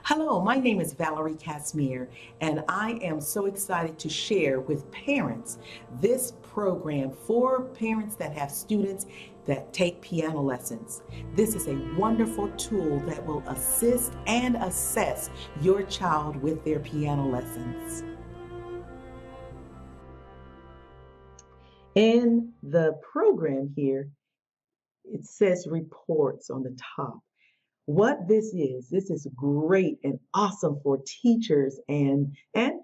Hello, my name is Valerie Kasmir, and I am so excited to share with parents this program for parents that have students that take piano lessons. This is a wonderful tool that will assist and assess your child with their piano lessons. In the program here, it says reports on the top. What this is great and awesome for teachers and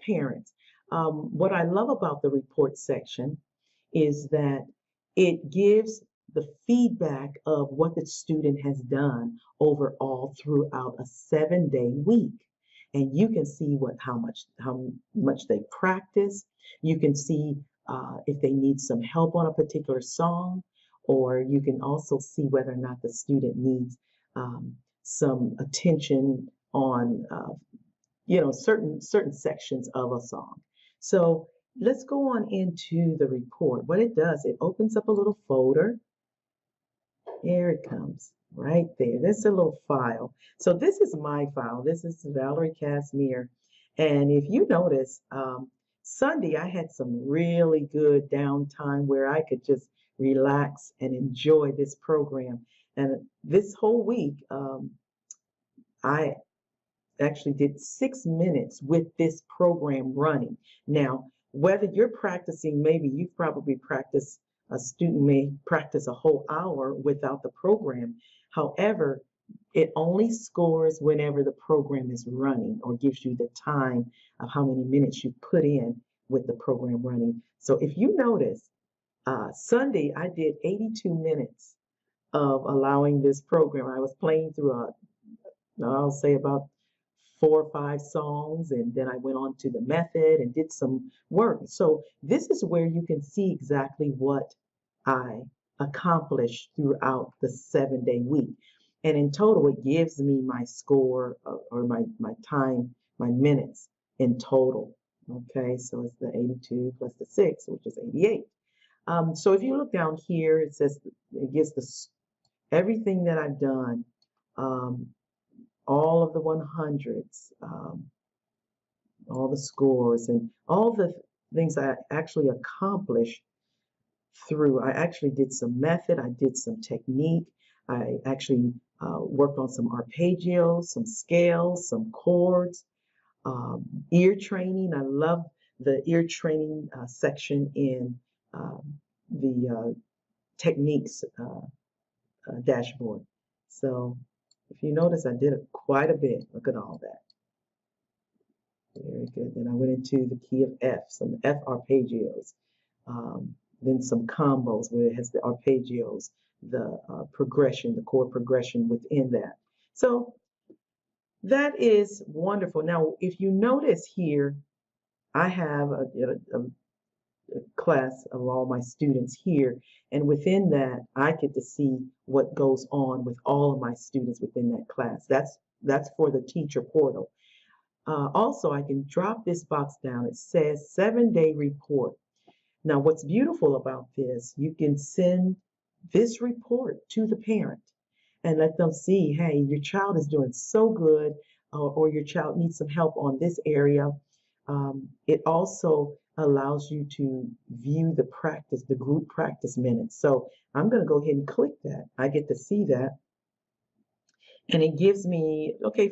parents. What I love about the report section is that it gives the feedback of what the student has done overall throughout a 7-day week. And you can see how much they practice. You can see if they need some help on a particular song, or you can also see whether or not the student needs some attention on certain sections of a song. So let's go on into the report. What it does, it opens up a little folder. Here it comes, right there. This is a little file. So this is my file. This is Valerie Kasmir. And if you notice, Sunday I had some really good downtime where I could just relax and enjoy this program. And this whole week, I actually did 6 minutes with this program running. Now, whether you're practicing, maybe you've probably practiced, a student may practice a whole hour without the program. However, it only scores whenever the program is running or gives you the time of how many minutes you put in with the program running. So if you notice, Sunday I did 82 minutes of allowing this program. I was playing through I'll say about 4 or 5 songs, and then I went on to the method and did some work. So this is where you can see exactly what I accomplished throughout the 7-day week. And in total, it gives me my score or my time, my minutes in total. Okay, so it's the 82 plus the 6, which is 88. So if you look down here, it says it gives everything that I've done. All of the 100s, all the scores, and all the things I actually accomplished through. I actually did some method, I did some technique, I actually worked on some arpeggios, some scales, some chords, ear training. I love the ear training section in the techniques dashboard. So if you notice, I did quite a bit. Look at all that. Very good. Then I went into the key of F, some F arpeggios, then some combos where it has the arpeggios, the progression, the chord progression within that. So that is wonderful. Now, if you notice here, I have a class of all my students here, and within that I get to see what goes on with all of my students within that class. That's for the teacher portal. Also, I can drop this box down. It says 7-day report. Now, what's beautiful about this, you can send this report to the parent and let them see, hey, your child is doing so good, or your child needs some help on this area. It also allows you to view the practice, the group practice minutes. So I'm going to go ahead and click that. I get to see that. And it gives me, okay,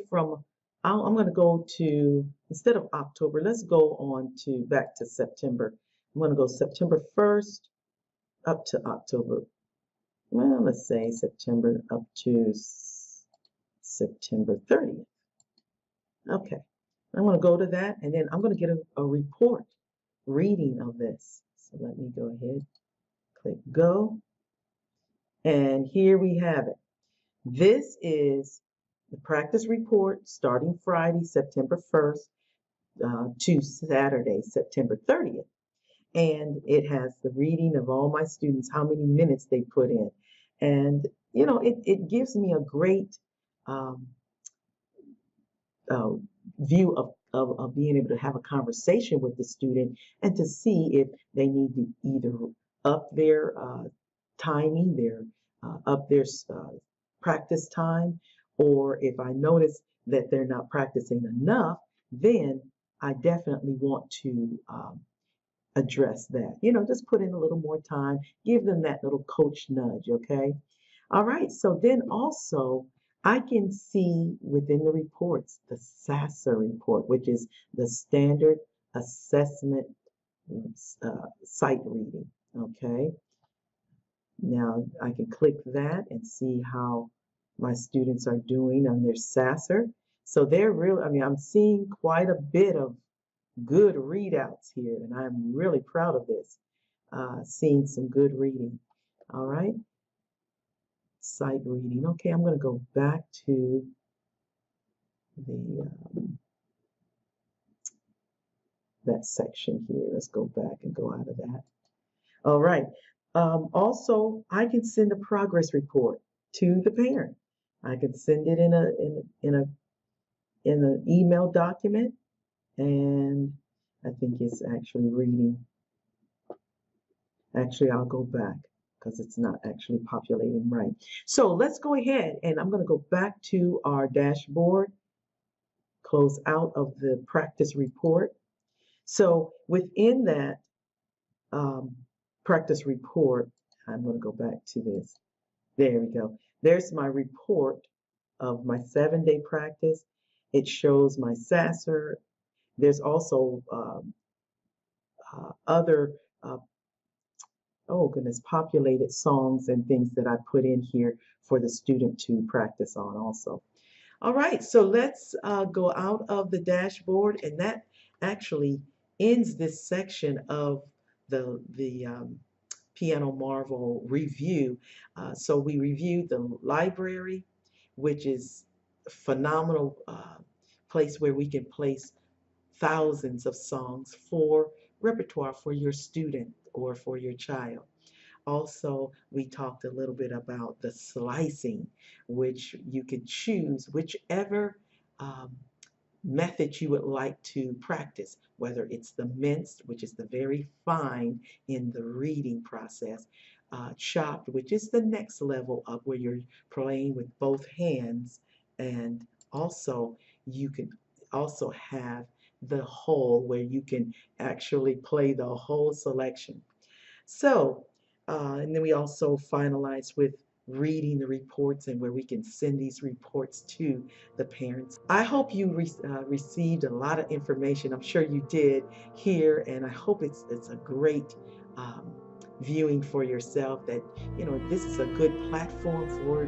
I'm going to go to, instead of October, let's go on to back to September. I'm going to go September 1st up to October. Well, let's say September up to September 30th. Okay, I'm going to go to that, and then I'm going to get a report reading of this. So let me go ahead, click go, and here we have it. This is the practice report starting Friday, September 1st to Saturday, September 30th. And it has the reading of all my students, how many minutes they put in. And, you know, it gives me a great view of being able to have a conversation with the student and to see if they need to either up their timing, up their practice time, or if I notice that they're not practicing enough, then I definitely want to address that. Just put in a little more time, give them that little coach nudge, okay? All right, so then also I can see within the reports the SASSA report, which is the Standard Assessment Sight Reading, okay? Now I can click that and see how my students are doing on their SASSA. So they're really, I'm seeing quite a bit of good readouts here, and I'm really proud of this. Seeing some good reading. All right, sight reading. Okay, I'm going to go back to the that section here. Let's go back and go out of that. All right. Also, I can send a progress report to the parent. I can send it in an email document, and I think it's actually reading. Actually, I'll go back because it's not actually populating right. So let's go ahead and I'm going to go back to our dashboard, close out of the practice report. So within that practice report, I'm going to go back to this. There we go. There's my report of my 7-day practice. It shows my SASSA. There's also other oh goodness, populated songs and things that I put in here for the student to practice on also. All right, so let's go out of the dashboard, and that actually ends this section of the Piano Marvel review. So we reviewed the library, which is a phenomenal place where we can place thousands of songs for repertoire for your student or for your child. Also, we talked a little bit about the slicing, which you can choose whichever method you would like to practice, whether it's the minced, which is the very fine in the reading process, chopped, which is the next level up where you're playing with both hands, and also you can also have the whole where you can actually play the whole selection. So, and then we also finalized with reading the reports and where we can send these reports to the parents. I hope you received a lot of information. I'm sure you did here, and I hope it's a great viewing for yourself, that this is a good platform for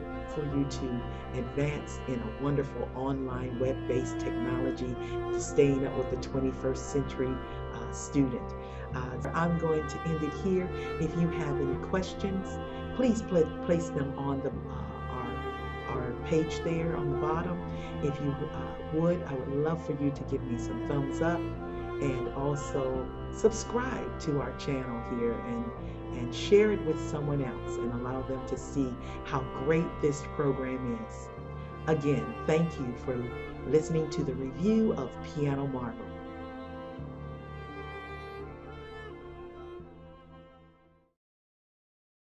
you to advance in a wonderful online web-based technology, staying up with the 21st century student. I'm going to end it here. If you have any questions, please place them on our page there on the bottom. If you would, I would love for you to give me some thumbs up, and also subscribe to our channel here, and share it with someone else and allow them to see how great this program is. Again, thank you for listening to the review of Piano Marvel.